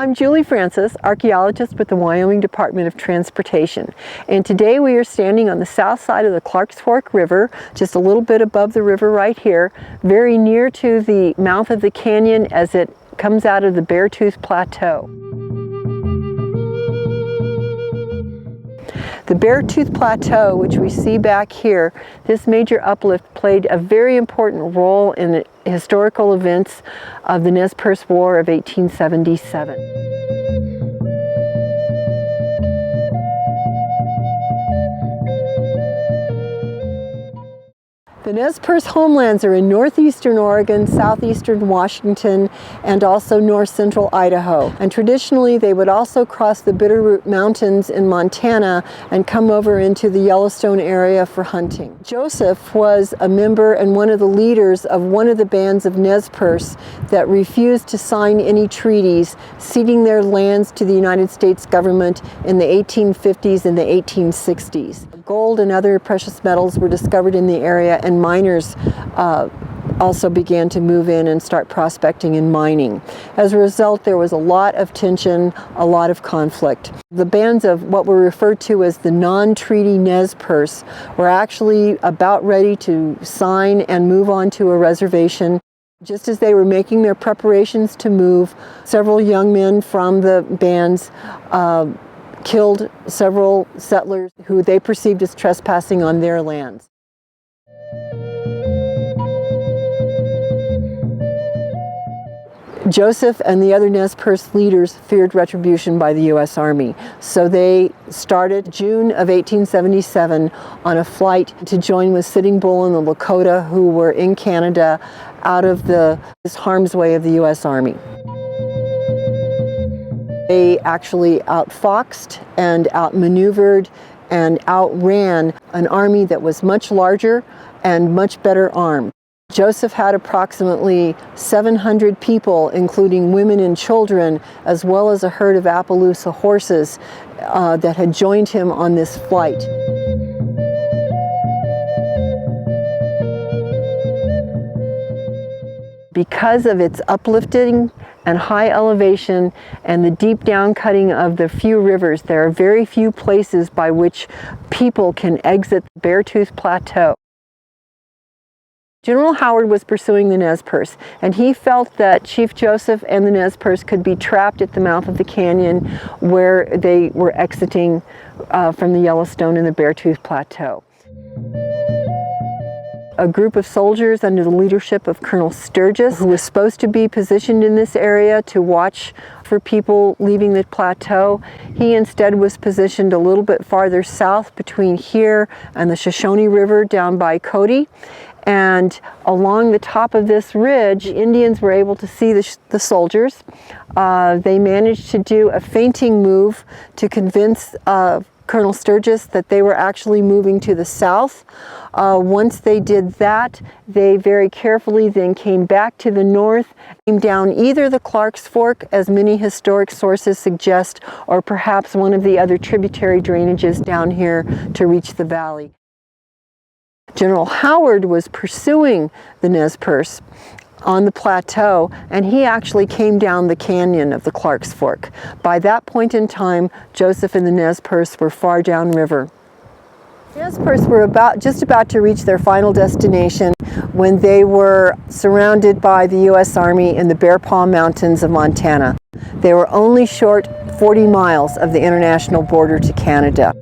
I'm Julie Francis, archaeologist with the Wyoming Department of Transportation, and today we are standing on the south side of the Clarks Fork River, just a little bit above the river right here, very near to the mouth of the canyon as it comes out of the Beartooth Plateau. The Beartooth Plateau, which we see back here, this major uplift played a very important role in the historical events of the Nez Percé War of 1877. The Nez Percé homelands are in northeastern Oregon, southeastern Washington, and also north-central Idaho. And traditionally, they would also cross the Bitterroot Mountains in Montana and come over into the Yellowstone area for hunting. Joseph was a member and one of the leaders of one of the bands of Nez Percé that refused to sign any treaties, ceding their lands to the United States government in the 1850s and the 1860s. Gold and other precious metals were discovered in the area, and miners also began to move in and start prospecting and mining. As a result, there was a lot of tension, a lot of conflict. The bands of what were referred to as the non-treaty Nez Percé were actually about ready to sign and move on to a reservation. Just as they were making their preparations to move, several young men from the bands killed several settlers who they perceived as trespassing on their lands. Joseph and the other Nez Percé leaders feared retribution by the U.S. Army, so they started June of 1877 on a flight to join with Sitting Bull and the Lakota, who were in Canada, out of this harm's way of the U.S. Army. They actually outfoxed and outmaneuvered and outran an army that was much larger and much better armed. Joseph had approximately 700 people, including women and children, as well as a herd of Appaloosa horses that had joined him on this flight. Because of its uplifting and high elevation and the deep down cutting of the few rivers, there are very few places by which people can exit the Beartooth Plateau. General Howard was pursuing the Nez Percé, and he felt that Chief Joseph and the Nez Percé could be trapped at the mouth of the canyon where they were exiting from the Yellowstone and the Beartooth Plateau. A group of soldiers under the leadership of Colonel Sturgis, who was supposed to be positioned in this area to watch for people leaving the plateau, he instead was positioned a little bit farther south between here and the Shoshone River down by Cody. And along the top of this ridge, Indians were able to see the soldiers. They managed to do a feinting move to convince Colonel Sturgis that they were actually moving to the south. Once they did that, they very carefully then came back to the north, came down either the Clarks Fork, as many historic sources suggest, or perhaps one of the other tributary drainages down here to reach the valley. General Howard was pursuing the Nez Percé on the plateau, and he actually came down the canyon of the Clarks Fork. By that point in time, Joseph and the Nez Percé were far downriver. The Nez Percé were just about to reach their final destination when they were surrounded by the U.S. Army in the Bear Paw Mountains of Montana. They were only short 40 miles of the international border to Canada.